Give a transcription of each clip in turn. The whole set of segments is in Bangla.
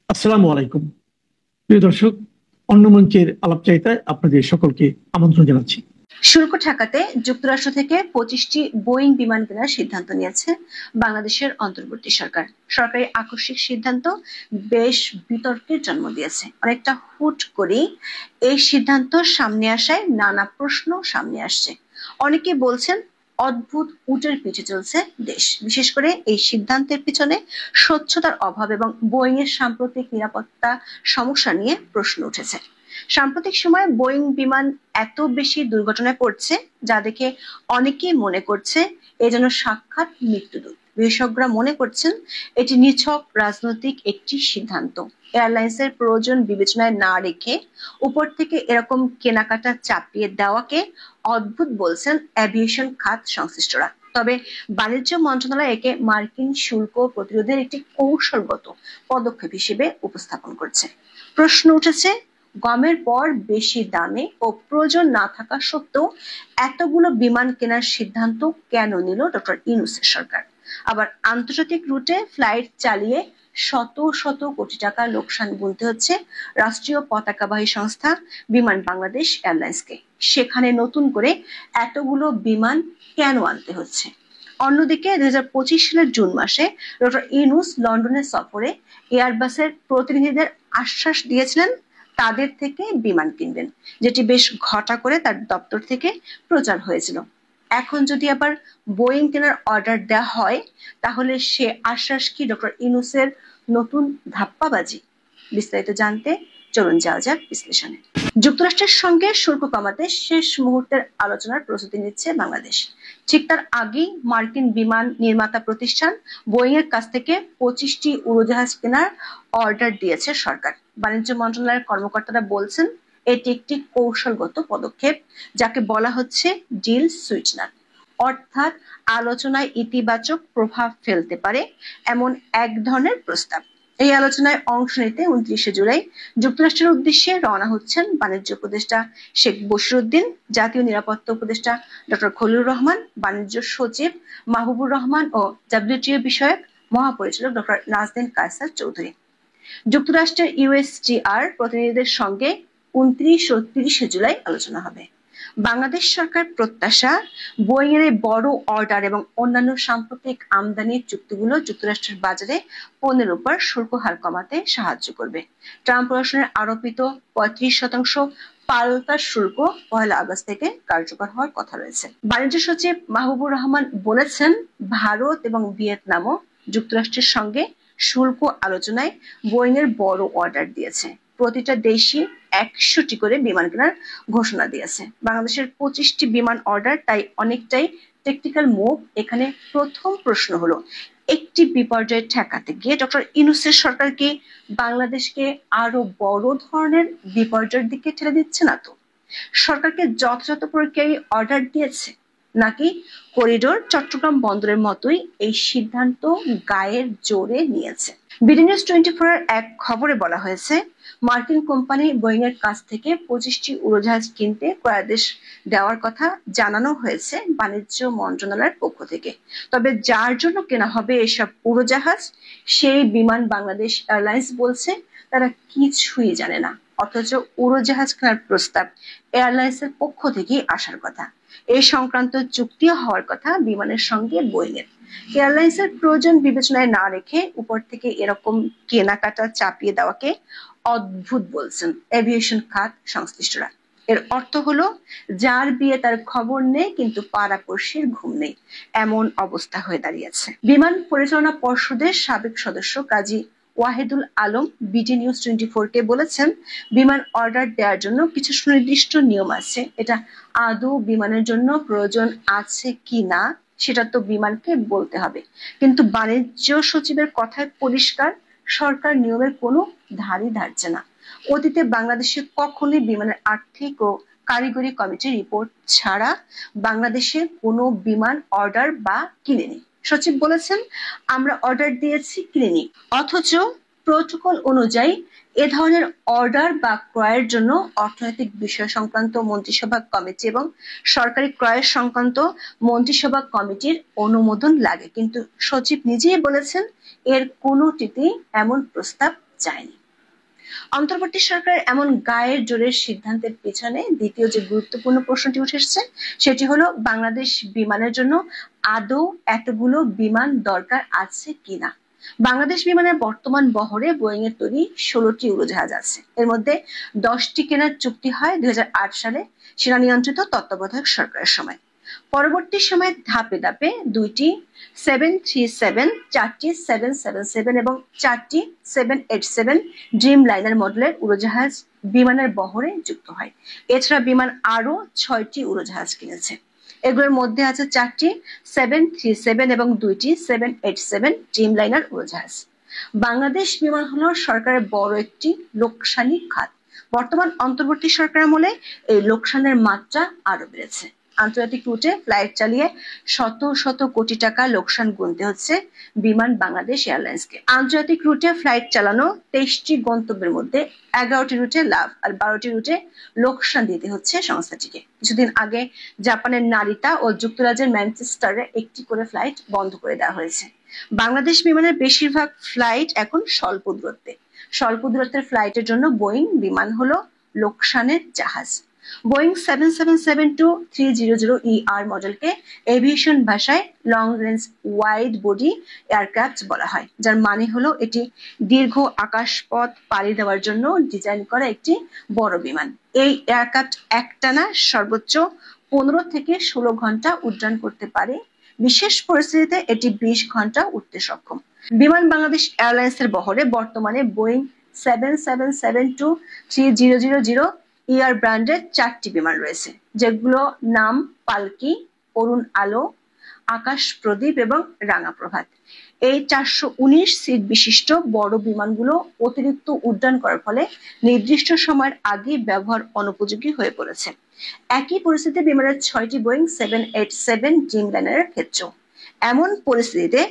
আসসালামু আলাইকুম। প্রিয় দর্শক, অন্য মঞ্চের আলাপচারিতায় আপনাদের সকলকে আমন্ত্রণ জানাচ্ছি। শুল্ক ঠেকাতে যুক্তরাষ্ট্র থেকে 25টি বোয়িং বিমান কেনার সিদ্ধান্ত নিয়েছে বাংলাদেশের অন্তর্বর্তী সরকার। সরকারি আকস্মিক সিদ্ধান্ত বেশ বিতর্কের জন্ম দিয়েছে। অনেকটা হুট করেই এই সিদ্ধান্ত সামনে আসায় নানা প্রশ্ন সামনে আসছে। অনেকে বলছেন অদ্ভুত উটের পিঠে চলছে দেশ। বিশেষ করে এই সিদ্ধান্তের পিছনে স্বচ্ছতার অভাব এবং বোয়িং এর সাম্প্রতিক নিরাপত্তা সমস্যা নিয়ে প্রশ্ন উঠেছে। সাম্প্রতিক সময়ে বোয়িং বিমান এত বেশি দুর্ঘটনায় পড়ছে যা দেখে অনেকেই মনে করছে এ যেন সাক্ষাৎ মৃত্যুদূত। বিশেষজ্ঞরা মনে করছেন এটি নিছক রাজনৈতিক একটি সিদ্ধান্ত। এয়ারলাইন্সের প্রয়োজন বিবেচনায় না রেখে উপর থেকে এরকম কেনাকাটা চাপিয়ে দেওয়াকে অদ্ভুত বলছেন এভিয়েশন খাত সংশ্লিষ্টরা। তবে বাণিজ্য মন্ত্রণালয় একে মার্কিন শুল্ক প্রতিরোধের একটি কৌশলগত পদক্ষেপ হিসেবে উপস্থাপন করছে। প্রশ্ন উঠেছে, গমের পর বেশি দামে ও প্রয়োজন না থাকা সত্ত্বেও এতগুলো বিমান কেনার সিদ্ধান্ত কেন নিল ডক্টর ইউনূসের সরকার? আবার আন্তর্জাতিক রুটে ফ্লাইট চালিয়ে শত শত কোটি টাকা লোকসান গুনতে হচ্ছে রাষ্ট্রীয় পতাকাবাহী সংস্থা বিমান বাংলাদেশ এয়ারলাইন্সকে। সেখানে নতুন করে এতগুলো বিমান কেন আনতে হচ্ছে? অন্যদিকে 2025 সালের জুন মাসে ডক্টর ইউনূস লন্ডনের সফরে এয়ারবাসের প্রতিনিধিদের আশ্বাস দিয়েছিলেন তাদের থেকে বিমান কিনবেন, যেটি বেশ ঘটা করে তার দপ্তর থেকে প্রচার হয়েছিল। এখন যদি আবার বোয়িং কেনার অর্ডার দেওয়া হয়, তাহলে সে আশ্বাস কি ডক্টর ইউনূসের নতুন ধাপ্পাবাজি? বিস্তারিত জানতে চলুন যাওয়া যাক বিশ্লেষণে। যুক্তরাষ্ট্রের সঙ্গে শুল্ক কমাতে শেষ মুহূর্তের আলোচনার প্রস্তুতি নিচ্ছে বাংলাদেশ। ঠিক তার আগেই মার্কিন বিমান নির্মাতা প্রতিষ্ঠান বোয়িং এর কাছ থেকে 25টি উড়োজাহাজ কেনার অর্ডার দিয়েছে সরকার। বাণিজ্য মন্ত্রণালয়ের কর্মকর্তারা বলছেন এটি একটি কৌশলগত পদক্ষেপ, যাকে বলা হচ্ছে ডিল সুইটনার, অর্থাৎ আলোচনায় ইতিবাচক প্রভাব ফেলতে পারে এমন এক ধরনের প্রস্তাব। এই আলোচনায় অংশ নিতে 29 জুলাই যুক্তরাষ্ট্রের উদ্দেশ্যে রওনা হচ্ছেন বাণিজ্য উপদেষ্টা শেখ বশিরউদ্দিন, জাতীয় নিরাপত্তা উপদেষ্টা ডক্টর খলিলুর রহমান, বাণিজ্য সচিব মাহবুবুর রহমান ও ডব্লিউটিও বিষয়ক মহাপরিচালক ডক্টর নাজনীন কায়সার চৌধুরী। যুক্তরাষ্ট্রের ইউএসটিআর প্রতিনিধিদের সঙ্গে 29 ও 30 জুলাই আলোচনা হবে। বাংলাদেশ সরকার প্রত্যাশা, বোয়িং এর বড় অর্ডার এবং অন্যান্য সাম্প্রতিক আমদানির চুক্তিগুলো যুক্তরাষ্ট্রের বাজারে পণ্যের উপর শুল্ক হার কমাতে সাহায্য করবে। ট্রাম্প প্রশাসনের আরোপিত 35% পাল্টা শুল্ক 1 আগস্ট থেকে কার্যকর হওয়ার কথা রয়েছে। বাণিজ্য সচিব মাহবুবুর রহমান বলেছেন, ভারত এবং ভিয়েতনামও যুক্তরাষ্ট্রের সঙ্গে শুল্ক আলোচনায় বোয়িং এর বড় অর্ডার দিয়েছে। প্রতিটা দেশই 100টি করে বিমান কেনার ঘোষণা দিয়েছে। বাংলাদেশের 25টি বিমান অর্ডার তাই অনেকটাই টেকনিক্যাল মুভ। এখানে প্রথম প্রশ্ন হলো, একটি বিপর্যয় ঠেকাতে গিয়ে ডক্টর ইউনূসের সরকার কি বাংলাদেশকে আরো বড় ধরনের বিপর্যয়ের দিকে ঠেলে দিচ্ছে না তো? সরকারকে যথাযথ প্রক্রিয়ায় অর্ডার দিয়েছে, নাকি করিডোর চট্টগ্রাম বন্দরের মতোই এই সিদ্ধান্ত গায়ের জোরে নিয়েছে? বিডি নিউজ 24 এর এক খবরে বলা হয়েছে, মার্কিন কোম্পানি বোয়িং এর কাছ থেকে 25টি উড়োজাহাজ কিনতে ক্রয়াদেশ দেওয়ার কথা জানানো হয়েছে বাণিজ্য মন্ত্রণালয়ের পক্ষ থেকে। তবে যার জন্য কেনা হবে এসব উড়োজাহাজ, সেই বিমান বাংলাদেশ এয়ারলাইন্স বলছে তারা কিছুই জানে না, অথচ উড়োজাহাজ কেনার প্রস্তাব এয়ারলাইন্সের পক্ষ থেকেই আসার কথা। এই সংক্রান্ত চুক্তিও হওয়ার কথা বিমানের সঙ্গে বোয়িং এর। এয়ারলাইন্সের প্রয়োজন বিবেচনায় না রেখে উপর থেকে এরকম কেনাকাটা চাপিয়ে দেওয়াকে অদ্ভুত বলছেন এভিয়েশন খাত সংশ্লিষ্টরা। এর অর্থ হলো, যার বিয়ে তার খবর নেই কিন্তু পাড়াপড়শির ঘুম নেই, এমন অবস্থা হয়ে দাঁড়িয়েছে। বিমান পরিচালনা পর্ষদের সাবেক সদস্য কাজী ওয়াহিদুল আলম বিডি নিউজ 24 কে বলেছেন, বিমান অর্ডার দেওয়ার জন্য কিছু সুনির্দিষ্ট নিয়ম আছে, এটা আদৌ বিমানের জন্য প্রয়োজন আছে কি না সেটা তো বিমানকে বলতে হবে। কিন্তু বাণিজ্য সচিবের কথায় পরিষ্কার, সরকার নিয়মের কোনো ধারই ধারছে না। অতীতে বাংলাদেশে কখনোই বিমানের আর্থিক ও কারিগরি কমিটির রিপোর্ট ছাড়া বাংলাদেশে কোনো বিমান অর্ডার বা কিনেনি। সচিব বলেছেন, আমরা অর্ডার দিয়েছি, কিনিনি। অথচ প্রোটোকল অনুযায়ী এ ধরনের অর্ডার বা ক্রয়ের জন্য অর্থনৈতিক বিষয় সংক্রান্ত মন্ত্রিসভা কমিটি এবং সরকারি ক্রয় সংক্রান্ত মন্ত্রিসভা কমিটির অনুমোদন লাগে। কিন্তু সচিব নিজেই বলেছেন এর কোনোটিতেই এমন প্রস্তাব যায়নি। অন্তর্বর্তী সরকারের এমন গায়ের জোরের সিদ্ধান্তের পেছনে দ্বিতীয় যে গুরুত্বপূর্ণ প্রশ্নটি উঠে এসেছে সেটি হলো বাংলাদেশ বিমানের জন্য আদৌ এতগুলো বিমান দরকার আছে কিনা। বাংলাদেশ বিমানের বর্তমান বহরে বোয়িং এর তৈরি 16টি উড়োজাহাজ আছে। এর মধ্যে 10টি কেনার চুক্তি হয় 2008 সালে সেনা নিয়ন্ত্রিত তত্ত্বাবধায়ক সরকারের সময়। পরবর্তী সময়ে ধাপে ধাপে 2টি 737, 4টি 777 এবং 4টি 787 ড্রিম লাইনার মডেলের উড়োজাহাজ বিমানের বহরে যুক্ত হয়। এছাড়া বিমান আরো 6টি উড়োজাহাজ কিনেছে। এগুলোর মধ্যে আছে 4টি 737 এবং 2টি 787 ড্রিম লাইনার উড়োজাহাজ। বাংলাদেশ বিমান হলো সরকারের বড় একটি লোকসানি খাত। বর্তমান অন্তর্বর্তী সরকার আমলে এই লোকসানের মাত্রা আরো বেড়েছে। আন্তর্জাতিক রুটে ফ্লাইট চালিয়ে শত শত কোটি টাকা লোকসান গুনতে হচ্ছে বিমান বাংলাদেশ এয়ারলাইন্সকে। আন্তর্জাতিক রুটে ফ্লাইট চালানো 23টি গন্তব্যের মধ্যে 11টি রুটে লাভ আর 12টি রুটে লোকসান দিতে হচ্ছে সংস্থাটিকে। কিছুদিন আগে জাপানের নারিতা ও যুক্তরাজ্যের ম্যানচেস্টারে একটি করে ফ্লাইট বন্ধ করে দেওয়া হয়েছে। বাংলাদেশ বিমানের বেশিরভাগ ফ্লাইট এখন স্বল্প দূরত্বে। স্বল্প দূরত্বের ফ্লাইটের জন্য বোয়িং বিমান হলো লোকসানের জাহাজ। বোয়িং 777-300ER মডেলকে এভিয়েশন ভাষায় long range wide body aircraft বলা হয়, যার মানে হলো এটি দীর্ঘ আকাশপথ পাড়ি দেওয়ার জন্য ডিজাইন করা একটি বড় বিমান। এই এয়ারক্রাফট একটানা সর্বোচ্চ 15 থেকে 16 ঘন্টা উড্ডয়ন করতে পারে। বিশেষ পরিস্থিতিতে এটি 20 ঘন্টা উঠতে সক্ষম। বিমান বাংলাদেশ এয়ারলাইন্সের বহরে বর্তমানে বোয়িং 777-300ER ব্র্যান্ডের 4টি বিমান রয়েছে, যেগুলো নাম পালকি, অরুণ আলো, আকাশ প্রদীপ এবং রাঙা প্রভাত। এই 419 সিট বিশিষ্ট বড় বিমানগুলো অতিরিক্ত উড্ডয়ন করার ফলে নির্দিষ্ট সময়ের আগে ব্যবহার অনুপযোগী হয়ে পড়েছে। একই পরিস্থিতি বিমানের 6টি বোয়িং 787 ড্রিম লাইনারের ক্ষেত্রেও। এমন পরিস্থিতিতে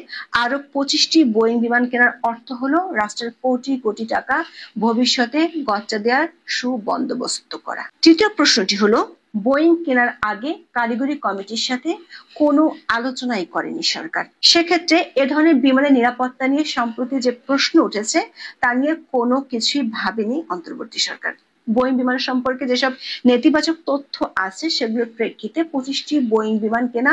আরো 25টি বোয়িং বিমান কেনার অর্থ হলো রাষ্ট্রের কোটি কোটি টাকা ভবিষ্যতে গচ্চা দেওয়ার সুবন্দোবস্ত করা। তৃতীয় প্রশ্নটি হলো বোয়িং কেনার আগে কারিগরি কমিটির সাথে কোনো আলোচনাই করেনি সরকার। সেক্ষেত্রে এ ধরনের বিমানের নিরাপত্তা নিয়ে সম্প্রতি যে প্রশ্ন উঠেছে তা নিয়ে কোনো কিছুই ভাবেনি অন্তর্বর্তী সরকার। বোয়িং বিমান সম্পর্কে যেসব নেতিবাচক তথ্য আছে সেগুলোর প্রেক্ষিতে 25টি বোয়িং বিমান কেনা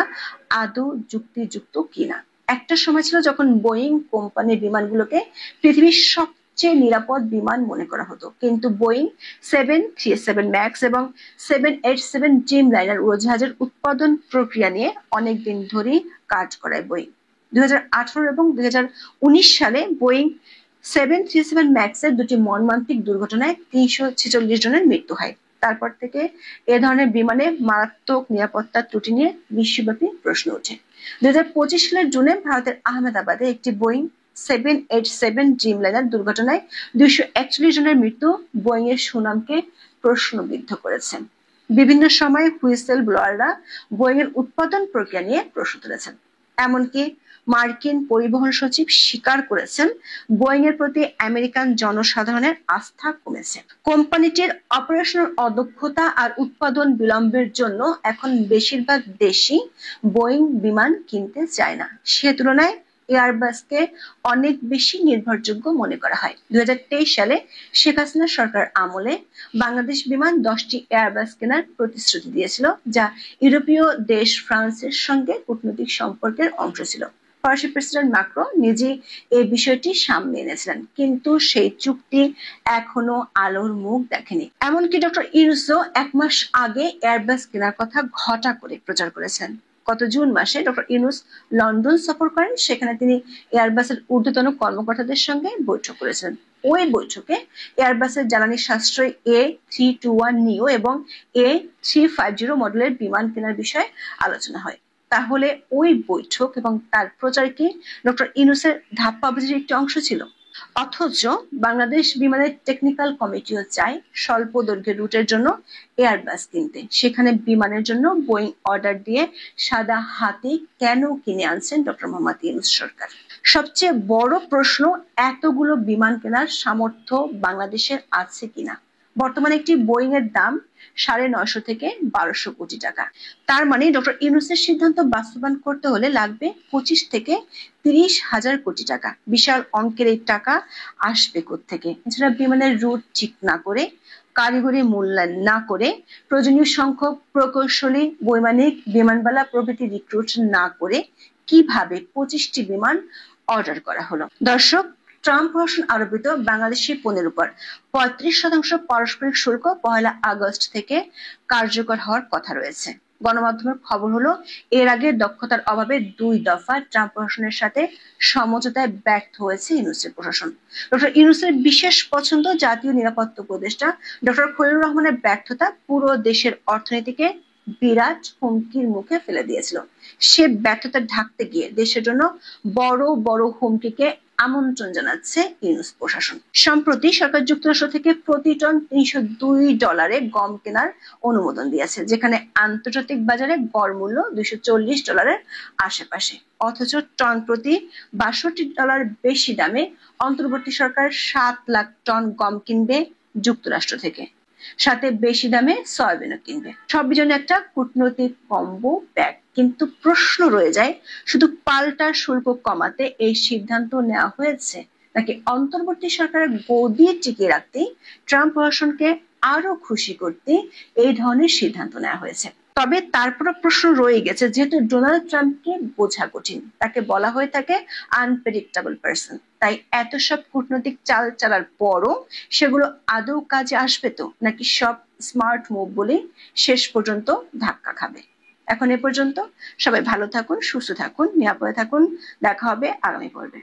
আদৌ যুক্তিযুক্ত কিনা। একটা সময় ছিল যখন বোয়িং কোম্পানির বিমানগুলোকে পৃথিবীর সবচেয়ে নিরাপদ বিমান মনে করা হতো, কিন্তু বোয়িং 737 ম্যাক্স এবং 787 ড্রিম লাইনার উড়োজাহাজের উৎপাদন প্রক্রিয়া নিয়ে অনেকদিন ধরেই কাজ করায় বোয়িং। 2018 এবং 2019 সালে বোয়িং 737 ম্যাক্সের দুটি মর্মান্তিক দুর্ঘটনায় 346 জনের মৃত্যু হয়। তারপর থেকে এ ধরনের বিমানে মারাত্মক নিরাপত্তা ত্রুটি নিয়ে বিশ্বব্যাপী প্রশ্ন ওঠে। 2025 সালের জুনে ভারতের আহমেদাবাদে একটি বোয়িং 787 ড্রিম লাইনার দুর্ঘটনায় 241 জনের মৃত্যু বোয়িং এর সুনামকে প্রশ্নবিদ্ধ করেছে। বিভিন্ন সময়ে হুইসেল ব্লোয়াররা বোয়িং এর উৎপাদন প্রক্রিয়া নিয়ে প্রশ্ন তুলেছেন। এমনকি মার্কিন পরিবহন সচিব স্বীকার করেছেন বোয়িং এর প্রতি আমেরিকান জনসাধারণের আস্থা কমেছে। কোম্পানিটির অপারেশনাল অদক্ষতা আর উৎপাদন বিলম্বের জন্য এখন বেশিরভাগ দেশই বোয়িং বিমান কিনতে চায় না। সে তুলনায় এয়ারবাসকে অনেক বেশি নির্ভরযোগ্য মনে করা হয়। 2023 সালে শেখ হাসিনা সরকার আমলে বাংলাদেশ বিমান 10টি এয়ারবাস কেনার প্রতিশ্রুতি দিয়েছিল, যা ইউরোপীয় দেশ ফ্রান্সের সঙ্গে কূটনৈতিক সম্পর্কের অংশ ছিল। ফরাসি প্রেসিডেন্ট ম্যাক্রো নিজেই এই বিষয়টি সামনে এনেছিলেন, কিন্তু সেই চুক্তি এখনো আলোর মুখ দেখেনি। এমনকি ডক্টর ইউনূসও 1 মাস আগে এয়ারবাস কেনার কথা ঘটা করে প্রচার করেছেন। গত জুন মাসে ডক্টর ইউনূস লন্ডন সফর করেন। সেখানে তিনি এয়ারবাসের ঊর্ধ্বতন কর্মকর্তাদের সঙ্গে বৈঠক করেছিলেন। ওই বৈঠকে এয়ারবাসের জ্বালানি সাশ্রয় A321 নিও এবং A350 মডেলের বিমান কেনার বিষয়ে আলোচনা হয়। তাহলে ওই বৈঠক এবং তার প্রচার কি ডক্টর ইউনূসের ধাপ্পাবাজির একটি অংশ ছিল? অথচ বাংলাদেশ বিমানের টেকনিক্যাল কমিটিও চায় স্বল্প দৈর্ঘ্যের রুটের জন্য এয়ারবাস কিনতে। সেখানে বিমানের জন্য বোয়িং অর্ডার দিয়ে সাদা হাতে কেন কিনে আনছেন ডক্টর মোহাম্মদ ইউনূস সরকার? সবচেয়ে বড় প্রশ্ন, এতগুলো বিমান কেনার সামর্থ্য বাংলাদেশের আছে কিনা। বর্তমানে একটি বোয়িং এর দাম 950 থেকে 1200 কোটি টাকা। তার মানে ডক্টর ইউনূসের সিদ্ধান্ত বাস্তবায়ন করতে হলে লাগবে 25 থেকে 30 হাজার কোটি টাকা। বিশাল অঙ্কের এই টাকা আসবে কোত্থেকে? এছাড়া বিমানের রুট ঠিক না করে, কারিগরি মূল্যায়ন না করে, প্রয়োজনীয় সংখ্যক প্রকৌশলী, বৈমানিক, বিমানবালা প্রভৃতি রিক্রুট না করে কিভাবে 25টি বিমান অর্ডার করা হলো? দর্শক, ট্রাম্প প্রশাসন আরোপিত বাংলাদেশি পণ্যের উপর 35% পারস্পরিক শুল্ক 1 আগস্ট থেকে কার্যকর হওয়ার কথা রয়েছে। গণমাধ্যমের খবর হলো, এর আগে দক্ষতার অভাবে 2 দফা ট্রাম্প প্রশাসনের সাথে সমঝোতায় ব্যর্থ হয়েছে ইউনূসের প্রশাসন। ডক্টর ইউনূসের বিশেষ পছন্দ জাতীয় নিরাপত্তা উপদেষ্টা ডক্টর খলিলুর রহমানের ব্যর্থতা পুরো দেশের অর্থনীতিকে বিরাট হুমকির মুখে ফেলে দিয়েছিল। সে ব্যর্থতা ঢাকতে গিয়ে দেশের জন্য বড় বড় হুমকিকে আমন্ত্রণ জানাচ্ছে ইউনূস প্রশাসন। সম্প্রতি সরকার যুক্তরাষ্ট্র থেকে প্রতি টন $302 গম কেনার অনুমোদন দিয়েছে, যেখানে আন্তর্জাতিক বাজারে গড় মূল্য $240 আশেপাশে। অথচ টন প্রতি $62 বেশি দামে অন্তর্বর্তী সরকার 7 লাখ টন গম কিনবে যুক্তরাষ্ট্র থেকে, সাথে বেশি দামে সয়াবিনও কিনবে। সবই জন্য একটা কূটনৈতিক কম্বো প্যাক। কিন্তু প্রশ্ন রয়ে যায়, শুধু পাল্টা শুল্ক কমাতে এই সিদ্ধান্ত নেওয়া হয়েছে, নাকি অন্তর্বর্তী সরকারের গদি টিকিয়ে রাখতে, ট্রাম্প প্রশাসনকে আরো খুশি করতে এই ধরনের সিদ্ধান্ত নেওয়া হয়েছে? তবে তারপর প্রশ্ন রয়ে গেছে, যেহেতু ডোনাল্ড ট্রাম্পকে বোঝা কঠিন, তাকে বলা হয়ে থাকে আনপ্রেডিক্টেবল পারসন, তাই এত সব কূটনৈতিক চাল চালার পরও সেগুলো আদৌ কাজে আসবে তো, নাকি সব স্মার্ট মুভ বলে শেষ পর্যন্ত ধাক্কা খাবে? এখন এ পর্যন্ত। সবাই ভালো থাকুন, সুস্থ থাকুন, নিরাপদে থাকুন। দেখা হবে আগামী পর্বে।